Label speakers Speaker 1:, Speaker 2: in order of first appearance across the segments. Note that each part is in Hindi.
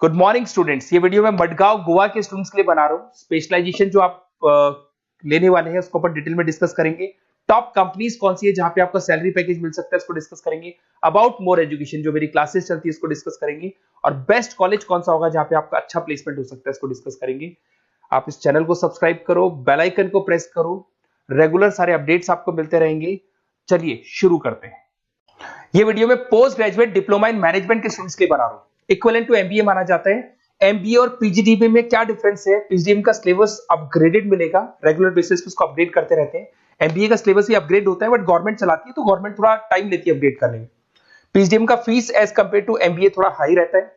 Speaker 1: Good morning students. ये वीडियो मैं मडगांव गोवा के स्टूडेंट्स के लिए बना रहा हूँ। स्पेशलाइजेशन जो आप लेने वाले हैं उसको अपन डिटेल में डिस्कस करेंगे। टॉप कंपनीज कौन सी है जहां पे आपका सैलरी पैकेज मिल सकता है उसको डिस्कस करेंगे। अबाउट मोर एजुकेशन जो मेरी क्लासेस चलती है उसको डिस्कस करेंगे। और बेस्ट कॉलेज कौन सा होगा जहां पे आपका अच्छा प्लेसमेंट हो सकता है इसको डिस्कस करेंगे। आप इस चैनल को सब्सक्राइब करो, बेल आइकन को प्रेस करो, रेगुलर सारे अपडेट्स आपको मिलते रहेंगे। चलिए शुरू करते हैं। ये वीडियो में post graduate diploma in management के स्टूडेंट्स के लिए बना रहा हूं। इक्विवेलेंट टू एमबीए माना जाता है। एमबीए और पीजीडीबी में क्या डिफरेंस है? पीजीडीबी का सिलेबस अपग्रेडेड मिलेगा, रेगुलर बेसिस पे उसको अपडेट करते रहते हैं। एमबीए का सिलेबस भी अपग्रेड होता है बट गवर्नमेंट चलाती है तो गवर्नमेंट थोड़ा टाइम लेती है अपडेट करने में। पीजीडीबी का fees as compared to MBA थोड़ा हाई रहता है।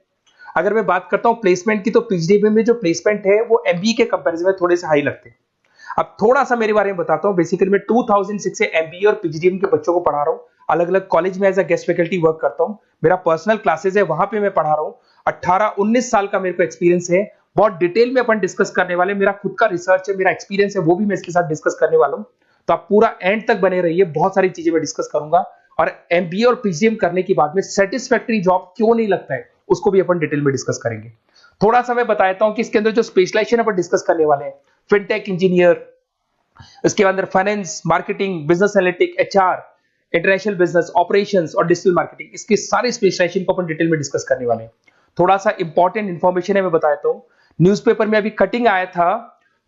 Speaker 1: अगर मैं बात करता हूं प्लेसमेंट की तो पीजीडीबी में जो प्लेसमेंट है वो एमबीए के कंपैरिजन में थोड़े से हाई लगते हैं। अब थोड़ा सा मेरे बारे में बताता हूं। बेसिकली मैं 2006 से एमबीए और पीजीडीएम के बच्चों को पढ़ा रहा हूं। अलग अलग कॉलेज में as a guest faculty work करता हूं। मेरा पर्सनल क्लासेस है, वहां पे मैं पढ़ा रहा हूं। 18-19 साल का मेरे को एक्सपीरियंस है। बहुत डिटेल में अपन डिस्कस करने वाले। मेरा खुद का रिसर्च है, मेरा एक्सपीरियंस है, वो भी मैं इसके साथ डिस्कस करने वाला हूं। तो आप पूरा एंड तक बने रहिए, बहुत सारी चीजें मैं डिस्कस करूंगा। और एमबीए और पीजीडीएम करने के बाद में सेटिस्फैक्टरी जॉब क्यों नहीं लगता है उसको भी अपन डिटेल में डिस्कस करेंगे। थोड़ा सा मैं बताता हूं कि इसके अंदर जो स्पेशलाइजेशन अपन डिस्कस करने वाले हैं, फिनटेक इंजीनियर, इसके अंदर finance, marketing, business analytic, HR, international business, operations और डिजिटल मार्केटिंग, इसके सारे स्पेशलाइजेशन को अपन डिटेल में डिस्कस करने वाले हैं। थोड़ा सा इंपॉर्टेंट इंफॉर्मेशन है, मैं बता देता हूं। न्यूज़पेपर में अभी कटिंग आया था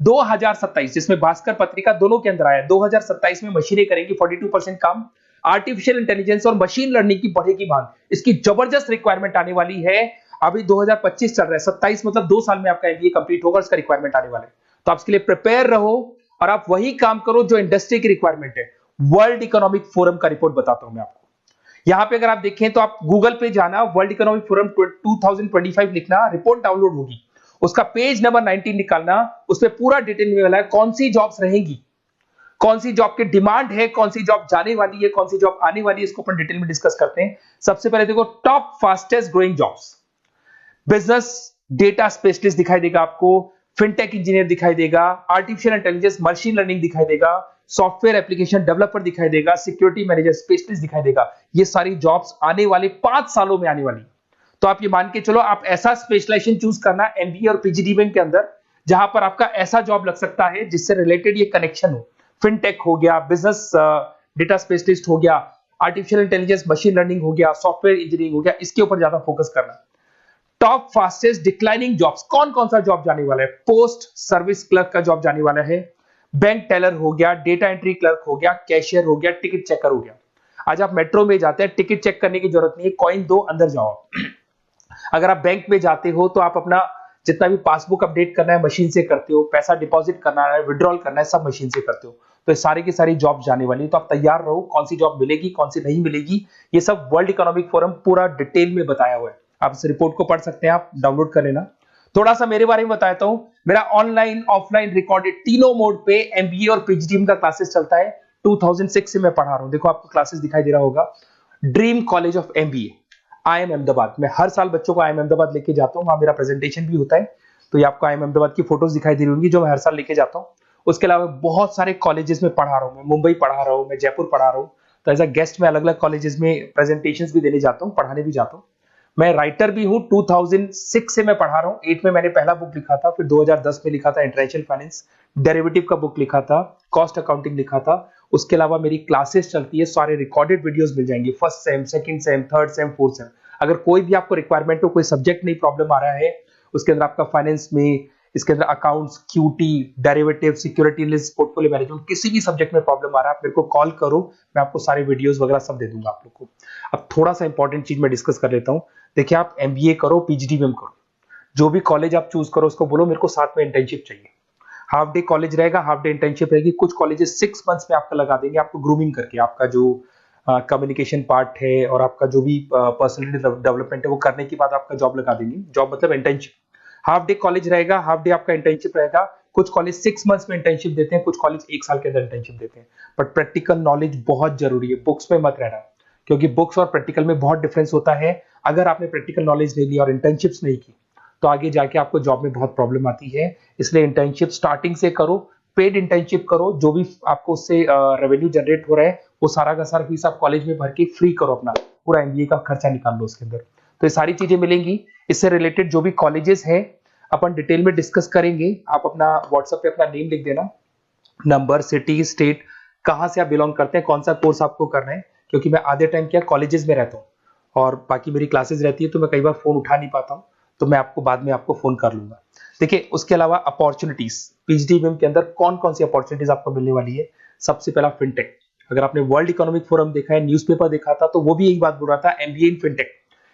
Speaker 1: 2027 जिसमें भास्कर पत्रिका दोनों के अंदर आया। 2027 में मशीनें करेंगी 42% काम। आर्टिफिशियल इंटेलिजेंस और मशीन लर्निंग की बढ़ेगी मांग, इसकी जबरदस्त रिक्वायरमेंट आने वाली है। अभी 2025 चल रहा है, 27 मतलब 2 साल में आपका एमबीए कंप्लीट होगा, इसका रिक्वायरमेंट आने वाला है। तो आप इसके लिए प्रिपेयर रहो और आप वही काम करो जो इंडस्ट्री की रिक्वायरमेंट है। वर्ल्ड इकोनॉमिक फोरम का रिपोर्ट बताता हूं मैं आपको। यहां पे अगर आप देखें तो आप गूगल पे जाना, वर्ल्ड इकोनॉमिक फोरम 2025 लिखना, रिपोर्ट डाउनलोड होगी। उसका पेज नंबर 19 निकालना, उसमें पूरा डिटेल में मिला है कौन सी जॉब्स रहेंगी, कौन सी जॉब की डिमांड है, कौन सी जॉब जाने वाली है, कौन सी जॉब आने वाली है। इसको अपन डिटेल में डिस्कस करते हैं। सबसे पहले देखो top fastest growing jobs. Business data specialist दिखाई देगा आपको, फिनटेक इंजीनियर दिखाई देगा, आर्टिफिशियल इंटेलिजेंस मशीन लर्निंग दिखाई देगा, सॉफ्टवेयर एप्लीकेशन डेवलपर दिखाई देगा, सिक्योरिटी मैनेजर स्पेशलिस्ट दिखाई देगा। ये सारी जॉब्स आने वाले 5 सालों में आने वाली। तो आप ये मान के चलो, आप ऐसा स्पेशलाइजेशन चूज करना एमबीए और पीजीडीएम के अंदर जहां पर आपका ऐसा जॉब लग सकता है जिससे रिलेटेड ये कनेक्शन हो। फिनटेक हो गया, बिजनेस डेटा स्पेशलिस्ट हो गया, आर्टिफिशियल इंटेलिजेंस मशीन लर्निंग हो गया, सॉफ्टवेयर इंजीनियरिंग हो गया, इसके ऊपर ज्यादा फोकस करना। टॉप फास्टेस्ट डिक्लाइनिंग जॉब्स, कौन कौन सा जॉब जाने वाला है? पोस्ट सर्विस क्लर्क का जॉब जाने वाला है, बैंक टेलर हो गया, डेटा एंट्री क्लर्क हो गया, कैशियर हो गया, टिकट चेकर हो गया। आज आप मेट्रो में जाते हैं, टिकट चेक करने की जरूरत नहीं है, कॉइन दो अंदर जाओ। अगर आप बैंक में जाते हो तो आप अपना जितना भी पासबुक अपडेट करना है मशीन से करते हो, पैसा डिपॉजिट करना है, विड्रॉल करना है, सब मशीन से करते हो। तो सारी की सारी जॉब जाने वाली है। तो आप तैयार रहो, कौन सी जॉब मिलेगी, कौन सी नहीं मिलेगी, ये सब वर्ल्ड इकोनॉमिक फोरम पूरा डिटेल में बताया हुआ है। आप इस रिपोर्ट को पढ़ सकते हैं, आप डाउनलोड कर लेना। थोड़ा सा मेरे बारे में बताता हूं। मेरा ऑनलाइन ऑफलाइन रिकॉर्डेड तीनों मोड पे एमबीए और पीजीडीएम का क्लासेस चलता है। 2006 से मैं पढ़ा रहा हूं। देखो आपको क्लासेस दिखाई दे रहा होगा, dream college of MBA, IIM Ahmedabad. मैं हर साल बच्चों को आईएम अहमदाबाद लेके जाता हूं, वहां मेरा प्रेजेंटेशन भी होता है। तो ये आपको आईएम अहमदाबाद की फोटोज दिखाई दे रही होंगी जो मैं हर साल लेके जाता हूं। उसके अलावा बहुत सारे कॉलेजेस में पढ़ा रहा हूं। मैं मुंबई पढ़ा रहा हूं, मैं जयपुर पढ़ा रहा हूं। तो एज अ गेस्ट में अलग अलग कॉलेजेस में प्रेजेंटेशंस भी देने जाता हूं, पढ़ाने भी जाता हूं। मैं राइटर भी हूं। 2006 से मैं पढ़ा रहा हूं। 8 में मैंने पहला बुक लिखा था, फिर 2010 में लिखा था इंटरनेशनल फाइनेंस, डेरिवेटिव का बुक लिखा था, कॉस्ट अकाउंटिंग लिखा था। उसके अलावा मेरी क्लासेस चलती है, सारे रिकॉर्डेड वीडियोस मिल जाएंगे, first sem, second same, third same, fourth same. अगर कोई भी आपको रिक्वायरमेंट हो, कोई सब्जेक्ट नहीं प्रॉब्लम आ रहा है, उसके अंदर आपका फाइनेंस में, इसके अंदर accounts, QT, derivative, security list, portfolio management, किसी भी सब्जेक्ट में प्रॉब्लम आ रहा है, आप मेरे को कॉल करो, मैं आपको सारे वीडियोस वगैरह सब दे दूंगा आप लोग को। अब थोड़ा सा इंपॉर्टेंट चीज मैं डिस्कस कर लेता हूं। देखिए, आप एमबीए करो, पीजीडीएम करो, जो भी कॉलेज आप चूज करो उसको बोलो मेरे को साथ में इंटर्नशिप चाहिए। हाफ डे कॉलेज रहेगा, हाफ डे इंटर्नशिप रहेगी। कुछ कॉलेजेस 6 मंथ्स में आपका लगा देंगे, आपको ग्रूमिंग करके, आपका जो कम्युनिकेशन पार्ट है और आपका जो भी पर्सनैलिटी डेवलपमेंट है वो करने के बाद आपका जॉब लगा देंगे। जॉब मतलब इंटर्नशिप। हाफ डे कॉलेज रहेगा, हाफ डे आपका इंटर्नशिप रहेगा। कुछ कॉलेज 6 मंथ्स में इंटर्नशिप देते हैं, कुछ कॉलेज 1 साल के अंदर इंटर्नशिप देते हैं। बट प्रैक्टिकल नॉलेज बहुत जरूरी है, बुक्स में मत रहना, क्योंकि बुक्स और प्रैक्टिकल में बहुत डिफरेंस होता है। अगर आपने प्रैक्टिकल नॉलेज नहीं ली और इंटर्नशिप्स नहीं की तो आगे जाके आपको जॉब में बहुत प्रॉब्लम आती है। इसलिए इंटर्नशिप स्टार्टिंग से करो, पेड इंटर्नशिप करो, जो भी आपको उससे रेवेन्यू जनरेट हो रहा है वो सारा का सारा फीस आप कॉलेज में भर के फ्री करो, अपना पूरा एमबीए का खर्चा निकाल लो उसके अंदर। तो ये सारी चीजें मिलेंगी। इससे रिलेटेड जो भी कॉलेजेस हैं अपन डिटेल में डिस्कस करेंगे। आप अपना व्हाट्सएप पे अपना नेम लिख देना, नंबर, सिटी, स्टेट, कहाँ से आप बिलोंग करते हैं, कौन सा कोर्स आपको करना है, क्योंकि मैं आधे टाइम क्या कॉलेजेस में रहता हूँ और बाकी मेरी क्लासेस रहती है, तो मैं कई बार फोन उठा नहीं पाता हूँ, तो मैं आपको बाद में आपको फोन कर लूंगा। देखिए उसके अलावा अपॉर्चुनिटीज, पीएचडीएमएम के अंदर कौन कौन सी अपॉर्चुनिटीज आपको मिलने वाली है। सबसे पहला फिनटेक, अगर आपने वर्ल्ड इकोनॉमिक फोरम देखा है, न्यूज़पेपर देखा था, तो वो भी यही बात बोल रहा था, एमबीए इन फिनटेक,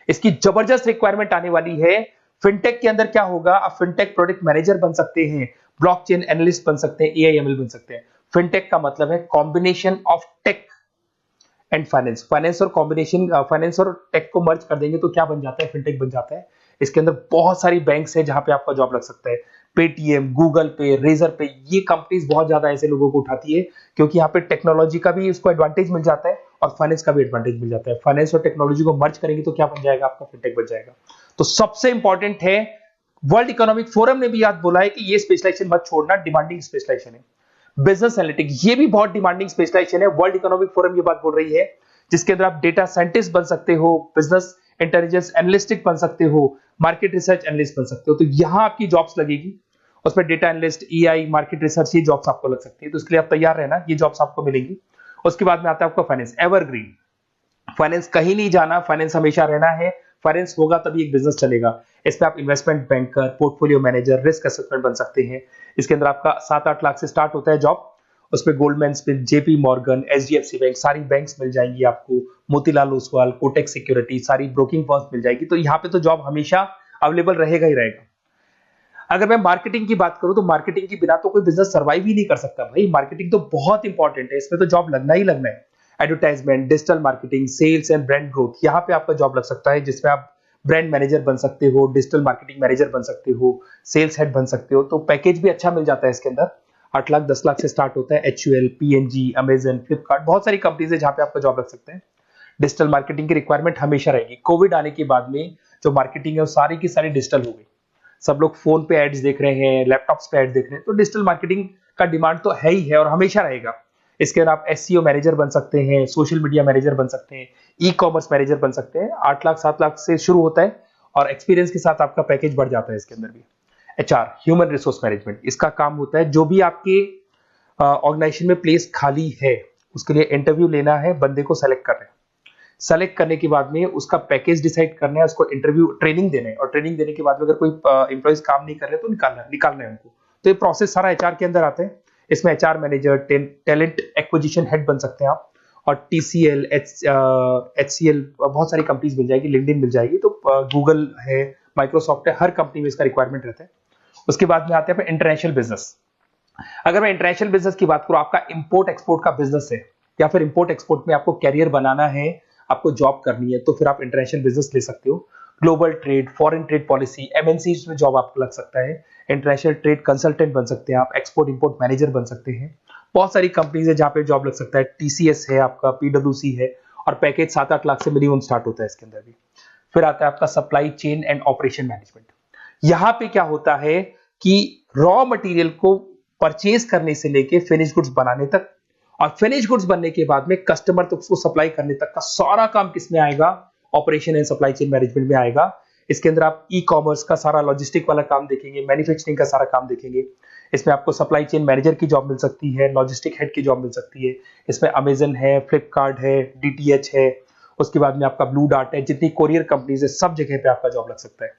Speaker 1: इसकी जबरदस्त रिक्वायरमेंट आने वाली है। फिनटेक के अंदर क्या होगा, आप फिनटेक प्रोडक्ट मैनेजर बन सकते हैं, ब्लॉकचेन एनालिस्ट बन सकते हैं, एआईएमएल बन सकते हैं। फिनटेक का मतलब है combination of tech and finance, finance और कॉम्बिनेशन, फाइनेंस और टेक को मर्ज कर देंगे तो क्या बन जाता है, फिनटेक बन जाता है। इसके अंदर बहुत सारी बैंक्स है जहां पे आपका जॉब लग सकता है, पेटीएम, गूगल पे, रेजर पे, ये कंपनीज बहुत ज्यादा ऐसे लोगों को उठाती है क्योंकि यहाँ पे टेक्नोलॉजी का भी उसको एडवांटेज मिल जाता है और फाइनेंस का भी एडवांटेज मिल जाता है। फाइनेंस और टेक्नोलॉजी को मर्ज करेंगे तो क्या बन जाएगा, आपका फिनटेक बन जाएगा। तो सबसे इंपॉर्टेंट है, वर्ल्ड इकोनॉमिक फोरम ने भी याद बोला है कि ये स्पेशलाइजेशन मत छोड़ना, डिमांडिंग स्पेशलाइजेशन है। बिजनेस एनालिटिक, ये भी बहुत डिमांडिंग स्पेशलाइजेशन है, वर्ल्ड इकोनॉमिक फोरम ये बात बोल रही है, जिसके अंदर आप डेटा साइंटिस्ट बन सकते हो, बिजनेस इंटेलिजेंस एनालिस्टिक बन सकते हो, मार्केट रिसर्च एनालिस्ट बन सकते हो। तो यहां आपकी जॉब्स लगेगी, उसमें data analyst, EI, market research, ये जॉब्स आपको लग सकती है। तो इसके लिए आप तैयार रहना, ये जॉब्स आपको मिलेंगी। उसके बाद में आता है आपका फाइनेंस, एवरग्रीन फाइनेंस, कहीं नहीं जाना, फाइनेंस हमेशा रहना है, फाइनेंस होगा तभी एक बिजनेस चलेगा। इसमें आप investment banker, portfolio manager, risk assessment बन सकते हैं। इसके अंदर आपका 7-8 लाख से स्टार्ट होता है जॉब। उसमें Goldman Smith, JP Morgan, HDFC bank, सारी बैंक्स मिल जाएंगी आपको, मोतीलाल ओसवाल, कोटक सिक्योरिटी, सारी ब्रोकिंग फर्म्स मिल जाएगी। तो यहाँ पे तो जॉब हमेशा अवेलेबल रहेगा ही रहेगा। अगर मैं मार्केटिंग की बात करूं तो मार्केटिंग के बिना तो कोई बिजनेस सर्वाइव ही नहीं कर सकता भाई, मार्केटिंग तो बहुत इंपॉर्टेंट है, इसमें तो जॉब लगना ही लगना है। Advertisement, digital marketing, sales and brand growth, यहाँ पे आपका जॉब लग सकता है, जिसमें आप ब्रांड मैनेजर बन सकते हो, डिजिटल मार्केटिंग मैनेजर बन सकते हो, सेल्स हेड बन सकते हो। तो पैकेज भी अच्छा मिल जाता है इसके अंदर, 8 लाख 10 लाख से स्टार्ट होता है। एचयूएल, पीएनजी, अमेजन, फ्लिपकार्ट, बहुत सारी कंपनीज है जहां पे आपका जॉब लग सकते हैं। डिजिटल मार्केटिंग की रिक्वायरमेंट हमेशा रहेगी। कोविड आने के बाद में जो मार्केटिंग है वो सारी की सारी डिजिटल हो गई, सब लोग फोन पे एड्स देख रहे हैं, लैपटॉप्स पे एड्स देख रहे हैं, तो डिजिटल मार्केटिंग का डिमांड तो है ही है और हमेशा रहेगा। इसके अंदर आप एसईओ मैनेजर बन सकते हैं, सोशल मीडिया मैनेजर बन सकते हैं, ई कॉमर्स मैनेजर बन सकते हैं। 8 लाख 7 लाख से शुरू होता है और एक्सपीरियंस के साथ आपका पैकेज बढ़ जाता है इसके अंदर भी। एचआर, ह्यूमन रिसोर्स मैनेजमेंट, इसका काम होता है जो भी आपके ऑर्गेनाइजेशन में प्लेस खाली है उसके लिए इंटरव्यू लेना है, बंदे को सेलेक्ट करना है, सेलेक्ट करने के बाद में उसका पैकेज डिसाइड करना है, उसको इंटरव्यू ट्रेनिंग देना है और ट्रेनिंग देने के बाद में अगर कोई एम्प्लॉइज काम नहीं कर रहे तो निकालना है उनको। तो ये प्रोसेस सारा एचआर के अंदर आता है। इसमें HR manager, talent acquisition head बन सकते हैं आप, और टीसीएल, एचसीएल, बहुत सारी कंपनीज मिल जाएगी, लिंक्डइन मिल जाएगी, तो गूगल है, माइक्रोसॉफ्ट है, हर कंपनी में इसका रिक्वायरमेंट रहता है। उसके बाद में आते हैं इंटरनेशनल बिजनेस। अगर मैं इंटरनेशनल बिजनेस की बात करूं, आपका इंपोर्ट एक्सपोर्ट का बिजनेस है या फिर इंपोर्ट एक्सपोर्ट में आपको कैरियर बनाना है, आपको जॉब करनी है, तो फिर आप इंटरनेशनल बिजनेस ले सकते हो। Global trade, foreign trade policy, MNCs में जॉब आपको लग सकता है। इंटरनेशनल ट्रेड कंसल्टेंट बन सकते हैं आप, एक्सपोर्ट इंपोर्ट मैनेजर बन सकते हैं। बहुत सारी कंपनीज है जहां पे जॉब लग सकता है। टीसीएस है आपका, पीडब्ल्यूसी है, और पैकेज 7-8 लाख से मिनिमम स्टार्ट होता है इसके अंदर भी। फिर आता है आपका supply chain and operation management. यहां पे क्या होता है कि रॉ मटेरियल को परचेज करने से लेके फिनिश गुड्स बनाने तक, और फिनिश गुड्स बनने के बाद में कस्टमर तक उसको सप्लाई करने तक का सारा काम किसमें आएगा, operation and supply chain management में आएगा। इसके अंदर आप ई कॉमर्स का सारा लॉजिस्टिक वाला काम देखेंगे, मैन्युफैक्चरिंग का सारा काम देखेंगे। इसमें आपको सप्लाई चेन मैनेजर की जॉब मिल सकती है, लॉजिस्टिक हेड की जॉब मिल सकती है। इसमें अमेजन है, फ्लिपकार्ट है, डीटीएच है, उसके बाद में आपका ब्लू डार्ट है, जितनी कोरियर कंपनीज है सब जगह पे आपका जॉब लग सकता है।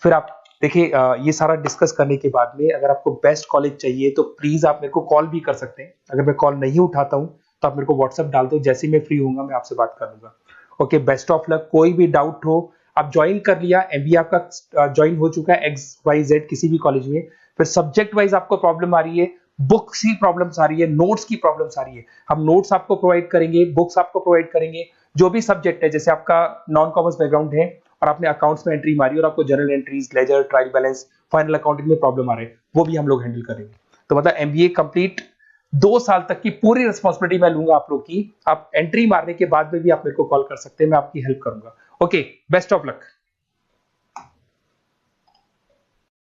Speaker 1: फिर आप देखिए, ये सारा डिस्कस करने के बाद में अगर आपको बेस्ट कॉलेज चाहिए तो प्लीज आप मेरे को कॉल भी कर सकते हैं। अगर मैं कॉल नहीं उठाता हूं तो आप मेरे को व्हाट्सएप डाल दो, जैसे ही मैं फ्री होऊंगा मैं आपसे बात कर लूंगा। Okay, best of luck. कोई भी डाउट हो, आप ज्वाइन कर लिया, एमबीए आपका ज्वाइन हो चुका है XYZ किसी भी कॉलेज में, फिर सब्जेक्ट वाइज आपको प्रॉब्लम आ रही है, बुक्स की प्रॉब्लम्स आ रही है, नोट्स की प्रॉब्लम्स आ रही है, हम नोट्स आपको प्रोवाइड करेंगे, बुक्स आपको प्रोवाइड करेंगे। जो भी सब्जेक्ट है, जैसे आपका नॉन कॉमर्स बैकग्राउंड है और आपने अकाउंट्स में एंट्री मारी और आपको general entries, ledger, trial balance, final accounting में प्रॉब्लम आ रहे हैं, वो भी हम लोग हैंडल करेंगे। तो मतलब एमबीए कंप्लीट 2 साल तक की पूरी रिस्पॉन्सिबिलिटी मैं लूंगा आप लोग की। आप एंट्री मारने के बाद में भी आप मेरे को कॉल कर सकते हैं, मैं आपकी हेल्प करूंगा। Okay, best of luck.